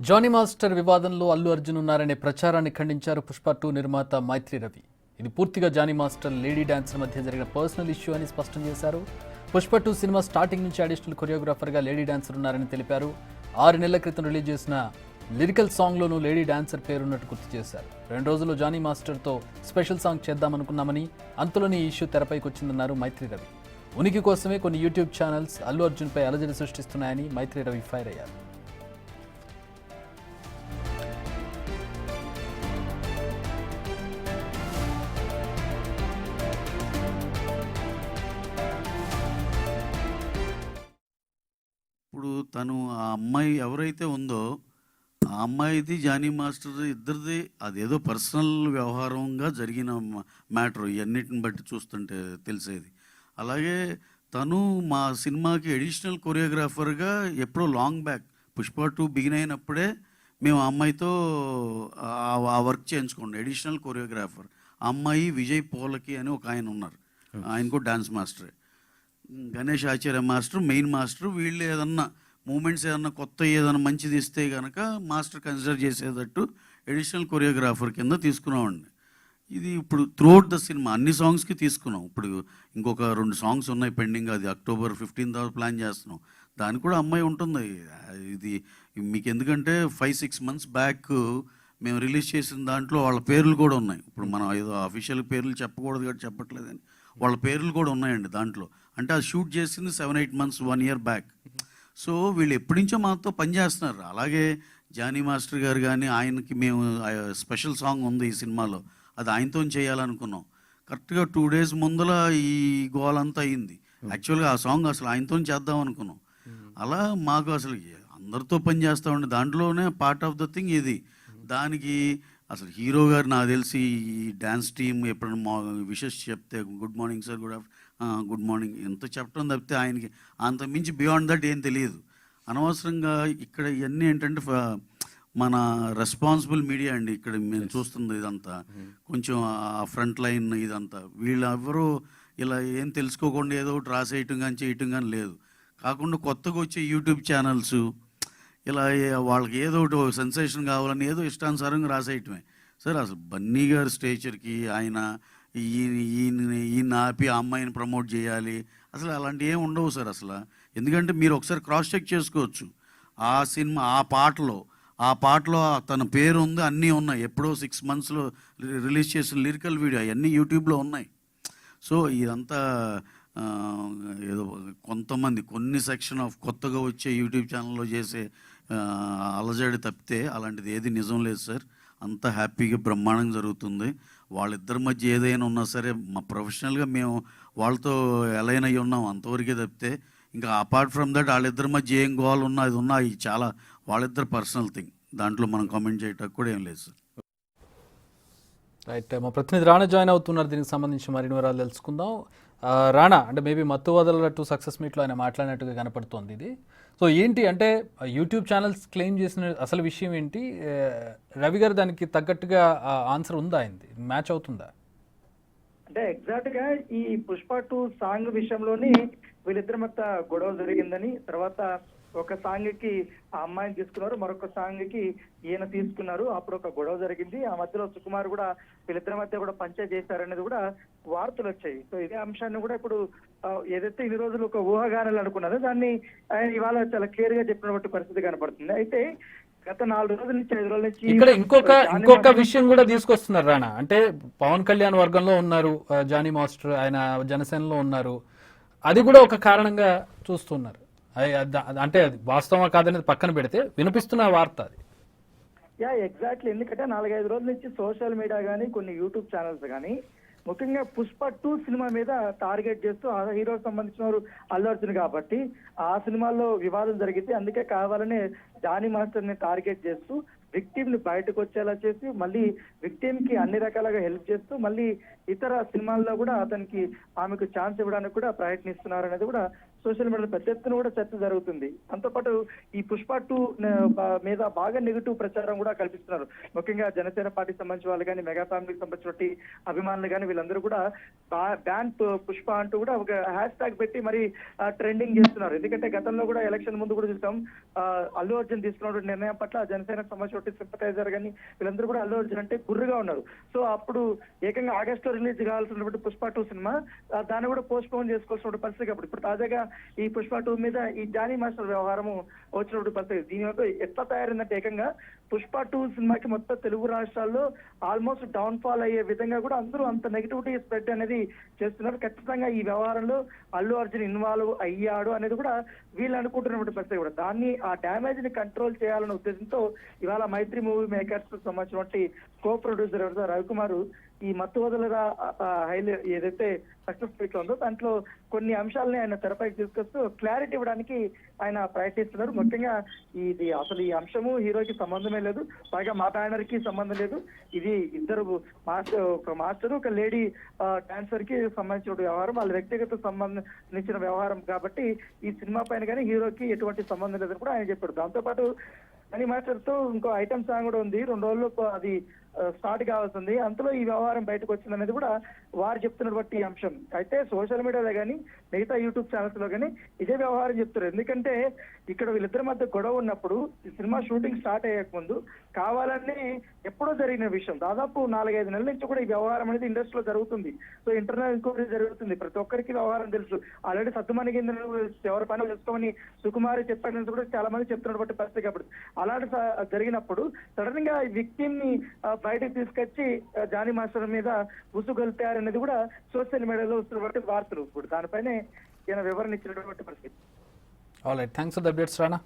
Johnny master వివాదంలో అల్లు అర్జున్ ఉన్నారనే ప్రచారాన్ని ఖండించారు పుష్ప 2 నిర్మాత మైత్రి రవి. ఇది పూర్తిగా జానీ మాస్టర్ లేడీ డాన్సర్ మధ్య జరిగిన పర్సనల్ ఇష్యూ అని స్పష్టం చేశారు. పుష్ప 2 సినిమా స్టార్టింగ్ నుంచి అడిషనల్ కొరియోగ్రాఫర్గా లేడీ డాన్సర్ ఉన్నారని తెలిపారు. 6 నెలల క్రితం రిలీజ్ చేసిన లిరికల్ సాంగ్లోనూ లేడీ డాన్సర్ పేరున్నట్టు గుర్తు చేశారు. 2 రోజుల్లో జానీ మాస్టర్తో స్పెషల్ సాంగ్ చేద్దామనుకున్నామని, అంతలోనే ఈ ఇష్యూ తెరపైకి వచ్చిందన్నారు మైత్రి రవి. ఉనికి కోసమే కొన్ని యూట్యూబ్ ఛానల్స్ అల్లు అర్జున్పై అలజడి సృష్టిస్తున్నాయని మైత్రి రవి ఫైర్ అయ్యారు. ఇప్పుడు తను ఆ అమ్మాయి ఎవరైతే ఉందో ఆ అమ్మాయిది జానీ మాస్టర్ ఇద్దరిది అదేదో పర్సనల్ వ్యవహారంగా జరిగిన మ్యాటర్ ఇవన్నిటిని బట్టి చూస్తుంటే తెలిసేది. అలాగే తను మా సినిమాకి అడిషనల్ కొరియోగ్రాఫర్గా ఎప్పుడో లాంగ్ బ్యాక్ పుష్ప 2 బిగిన్ అయినప్పుడే మేము ఆ అమ్మాయితో ఆ వర్క్ చేయించుకోండి. అడిషనల్ కొరియోగ్రాఫర్ ఆ అమ్మాయి విజయ్ పోలకి అని ఒక ఆయన ఉన్నారు, ఆయన కూడా డాన్స్ మాస్టరే. గణేష్ ఆచార్య మాస్టర్ మెయిన్ మాస్టర్. వీళ్ళు ఏదన్నా మూమెంట్స్ ఏదన్నా కొత్త ఏదన్నా మంచిది ఇస్తే కనుక మాస్టర్ కన్సిడర్ చేసేటట్టు అడిషనల్ కొరియోగ్రాఫర్ కింద తీసుకున్నామండి. ఇది ఇప్పుడు త్రూఅవుట్ ద సినిమా అన్ని సాంగ్స్కి తీసుకున్నాం. ఇప్పుడు ఇంకొక 2 సాంగ్స్ ఉన్నాయి పెండింగ్, అది October 15th ప్లాన్ చేస్తున్నాం. దానికి కూడా అమ్మాయి ఉంటుంది. ఇది మీకు ఎందుకంటే 5-6 months బ్యాక్ మేము రిలీజ్ చేసిన దాంట్లో వాళ్ళ పేర్లు కూడా ఉన్నాయి. ఇప్పుడు మనం ఏదో అఫీషియల్ పేర్లు చెప్పకూడదు కాబట్టి చెప్పట్లేదని వాళ్ళ పేర్లు కూడా ఉన్నాయండి దాంట్లో. అంటే అది షూట్ చేసింది 7-8 months 1 year బ్యాక్. సో వీళ్ళు ఎప్పటి నుంచో మాతో పనిచేస్తున్నారు. అలాగే జానీ మాస్టర్ గారు కానీ ఆయనకి మేము స్పెషల్ సాంగ్ ఉంది ఈ సినిమాలో, అది ఆయనతో చేయాలనుకున్నాం. కరెక్ట్గా 2 days ముందల ఈ గోలంతా అయింది. యాక్చువల్గా ఆ సాంగ్ అసలు ఆయనతో చేద్దాం అనుకున్నాం. అలా మాకు అసలు అందరితో పని చేస్తామండి, దాంట్లోనే పార్ట్ ఆఫ్ ద థింగ్ ఇది. దానికి అసలు హీరో గారు నాకు తెలిసి ఈ డ్యాన్స్ టీమ్ ఎప్పుడైనా విషెస్ చెప్తే good morning sir, good morning ఎంత చెప్పడం తప్పితే ఆయనకి అంత మించి బియాండ్ దట్ ఏం తెలియదు. అనవసరంగా ఇక్కడ ఇవన్నీ ఏంటంటే మన రెస్పాన్సిబుల్ మీడియా అండి ఇక్కడ మేము చూస్తుంది ఇదంతా. కొంచెం ఆ ఫ్రంట్ లైన్ ఇదంతా వీళ్ళెవరూ ఇలా ఏం తెలుసుకోకుండా ఏదో ఒకటి రాసేయటం కానీ చేయటం కానీ లేదు. కాకుండా కొత్తగా వచ్చే యూట్యూబ్ ఛానల్స్ ఇలా వాళ్ళకి ఏదో ఒకటి సెన్సేషన్ కావాలని ఏదో ఇష్టానుసారంగా రాసేయటమే. సార్ అసలు బన్నీ గారి స్టేచర్కి ఆయన ఈయన ఆపి ఆ అమ్మాయిని ప్రమోట్ చేయాలి అసలు అలాంటివి ఏమి ఉండవు సార్ అసలు. ఎందుకంటే మీరు ఒకసారి క్రాస్ చెక్ చేసుకోవచ్చు. ఆ సినిమా ఆ పాటలో తన పేరు ఉంది, అన్నీ ఉన్నాయి. ఎప్పుడో 6 months రిలీజ్ చేసిన లిరికల్ వీడియో అవన్నీ యూట్యూబ్లో ఉన్నాయి. సో ఇదంతా ఏదో కొంతమంది కొన్ని సెక్షన్ ఆఫ్ కొత్తగా వచ్చే యూట్యూబ్ ఛానల్లో చేసే అలజడి తప్పితే అలాంటిది ఏది నిజం లేదు సార్. అంతా హ్యాపీగా బ్రహ్మాండంగా జరుగుతుంది. వాళ్ళిద్దరి మధ్య ఏదైనా ఉన్నా సరే మా ప్రొఫెషనల్గా మేము వాళ్ళతో ఎలైన్ అయ్యి ఉన్నాం అంతవరకే తప్పితే ఇంకా అపార్ట్ ఫ్రమ్ దట్ వాళ్ళిద్దరి మధ్య ఏం గోల్ ఉన్నా అది ఉన్నా ఇది చాలా వాళ్ళిద్దరు పర్సనల్ థింగ్, దాంట్లో మనం కామెంట్ చేయడానికి కూడా ఏం లేదు సార్. రైట్, మా ప్రతినిధి రాణా జాయిన్ అవుతున్నారు. దీనికి సంబంధించి మరిన్ని వివరాలు తెలుసుకుందాం. రాణా, అంటే మేబీ మత్తు వదలట్టు సక్సెస్ మీట్లో ఆయన మాట్లాడినట్టుగా కనపడుతోంది ఇది. సో ఏంటి అంటే యూట్యూబ్ ఛానల్స్ క్లెయిమ్ చేసిన అసలు విషయం ఏంటి? రవి గారు దానికి తగ్గట్టుగా ఆన్సర్ ఉందా, అయింది మ్యాచ్ అవుతుందా? అంటే ఎగ్జాక్ట్ గా ఈ పుష్ప 2 సాంగ్ విషయంలోని వీళ్ళిద్దరి మధ్య గొడవ జరిగిందని, తర్వాత ఒక సాంగ్ కి ఆ అమ్మాయిని తీసుకున్నారు, మరొక సాంగ్ కి ఈయన తీసుకున్నారు. అప్పుడు ఒక గొడవ జరిగింది. ఆ మధ్యలో సుకుమార్ కూడా వీళ్ళిద్దరి మధ్య కూడా పంచాయతీ చేశారనేది కూడా వార్తలు వచ్చాయి. సో ఇదే అంశాన్ని కూడా ఇప్పుడు ఏదైతే ఇన్ని రోజులు ఒక ఊహాగానాలు అనుకున్నారో దాన్ని ఆయన ఇవాళ చాలా క్లియర్ గా చెప్పినటువంటి పరిస్థితి కనపడుతుంది. అయితే గత 4 రోజుల నుంచి 5 రోజుల నుంచి ఇక్కడ ఇంకొక విషయం కూడా తీసుకొస్తున్నారు రాణా. అంటే పవన్ కళ్యాణ్ వర్గంలో ఉన్నారు జానీ మాస్టర్, ఆయన జనసేనలో ఉన్నారు. అది కూడా ఒక కారణంగా చూస్తున్నారు. అంటే అది వాస్తవం కాదనేది పక్కన పెడితే వినిపిస్తున్న వార్త అది. ఎగ్జాక్ట్లీ. ఎందుకంటే 4-5 రోజుల నుంచి సోషల్ మీడియా కానీ కొన్ని యూట్యూబ్ ఛానల్స్ కానీ ముఖ్యంగా పుష్ప 2 సినిమా మీద టార్గెట్ చేస్తూ ఆ హీరోకి సంబంధించిన వారు అల్లు అర్జున్ కాబట్టి ఆ సినిమాలో వివాదం జరిగింది. అందుకే కావాలనే జానీ మాస్టర్ ని టార్గెట్ చేస్తూ విక్టిమ్ ని బయటకు వచ్చేలా చేసి మళ్ళీ విక్టిమ్ కి అన్ని రకాలుగా హెల్ప్ చేస్తూ మళ్ళీ ఇతర సినిమాల్లో కూడా ఆమెకు ఛాన్స్ ఇవ్వడానికి కూడా ప్రయత్నిస్తున్నారు అనేది కూడా సోషల్ మీడియాలో పెద్ద ఎత్తున కూడా చర్చ జరుగుతుంది. దాంతోపాటు ఈ పుష్ప 2 మీద బాగా నెగిటివ్ ప్రచారం కూడా కల్పిస్తున్నారు. ముఖ్యంగా జనసేన పార్టీకి సంబంధించిన వాళ్ళు కానీ, మెగా ఫ్యామిలీకి సంబంధించిన అభిమానులు కానీ వీళ్ళందరూ కూడా బ్యాన్ పుష్ప అంటూ కూడా ఒక హ్యాష్ ట్యాగ్ పెట్టి మరి ట్రెండింగ్ చేస్తున్నారు. ఎందుకంటే గతంలో కూడా ఎలక్షన్ ముందు కూడా చూసాం అల్లు అర్జున్ తీసుకున్న నిర్ణయం పట్ల జనసేనకు సంబంధించిన సింపటైజర్ కానీ వీళ్ళందరూ కూడా అల్లు అర్జున్ అంటే గుర్రుగా ఉన్నారు. సో అప్పుడు ఏకంగా ఆగస్టులో రిలీజ్ కావాల్సినటువంటి పుష్ప 2 సినిమా దాన్ని కూడా పోస్ట్ పోన్ చేసుకోవాల్సిన పరిస్థితి. ఇప్పుడు తాజాగా ఈ పుష్ప 2 మీద ఈ జానీ మాస్టర్ వ్యవహారం వచ్చినటువంటి పరిస్థితి. దీని వల్ల ఎట్లా తయారైందంటే ఏకంగా పుష్ప 2 సినిమాకి మొత్తం తెలుగు రాష్ట్రాల్లో ఆల్మోస్ట్ డౌన్ ఫాల్ అయ్యే విధంగా కూడా అందరూ అంత నెగిటివిటీ స్ప్రెడ్ అనేది చేస్తున్నారు. ఖచ్చితంగా ఈ వ్యవహారంలో అల్లు అర్జున్ ఇన్వాల్వ్ అయ్యాడు అనేది కూడా వీళ్ళు అనుకుంటున్నటువంటి పరిస్థితి కూడా. దాన్ని ఆ డ్యామేజ్ ని కంట్రోల్ చేయాలనే ఉద్దేశంతో ఇవాళ మైత్రి మూవీ మేకర్స్ సంబంధించినటువంటి కో ప్రొడ్యూసర్ రవికుమార్ ఈ మత్తు వదలరా హైలైట్ ఏదైతే సక్సెస్ స్పీక్ ఉందో దాంట్లో కొన్ని అంశాలని ఆయన తెరపైకి తీసుకొస్తూ క్లారిటీ ఇవ్వడానికి ఆయన ప్రయత్నిస్తున్నారు. ముఖ్యంగా ఇది అసలు ఈ అంశము హీరోకి సంబంధమే లేదు, పైగా మా బ్యానర్ కి సంబంధం లేదు. ఇది ఇద్దరు ఒక మాస్టర్ ఒక లేడీ డాన్సర్ కి సంబంధించిన వ్యవహారం, వాళ్ళ వ్యక్తిగత సంబంధించిన వ్యవహారం కాబట్టి ఈ సినిమా పైన కానీ హీరోకి ఎటువంటి సంబంధం లేదని కూడా ఆయన చెప్పాడు. దాంతోపాటు జానీ మాస్టర్ తో ఇంకో ఐటమ్ సాంగ్ కూడా ఉంది, 2 రోజుల్లో అది స్టార్ట్ కావాల్సింది. అంతలో ఈ వ్యవహారం బయటకు వచ్చింది అనేది కూడా వారు చెప్తున్నటువంటి అంశం. అయితే సోషల్ మీడియాలో కానీ మిగతా యూట్యూబ్ ఛానల్స్ లో కానీ ఇదే వ్యవహారం చెప్తారు. ఎందుకంటే ఇక్కడ వీళ్ళిద్దరి మధ్య గొడవ ఉన్నప్పుడు ఈ సినిమా షూటింగ్ స్టార్ట్ అయ్యక ముందు కావాలని ఎప్పుడో జరిగిన విషయం. దాదాపు 4-5 నెలల నుంచి కూడా ఈ వ్యవహారం అనేది ఇండస్ట్రీలో జరుగుతుంది. సో ఇంటర్నల్ ఎంక్వైరీ జరుగుతుంది, ప్రతి ఒక్కరికి వ్యవహారం తెలుసు. ఆల్రెడీ సత్తుమణిగిందని ఎవరి పని తెలుసుకోమని సుకుమారి చెప్పారని కూడా చాలా మంది చెప్తున్నటువంటి పరిస్థితి. కాబట్టి అలాంటి జరిగినప్పుడు సడన్ గా విక్టిమ్ ని బయటకు తీసుకొచ్చి జానీ మాస్టర్ మీద ఉసుగొల్పారనేది కూడా సోషల్ మీడియాలో వస్తున్నటువంటి వార్తలు. ఇప్పుడు దానిపైనే ఈయన వివరణ ఇచ్చినటువంటి పరిస్థితి. All right, thanks for the updates Rana.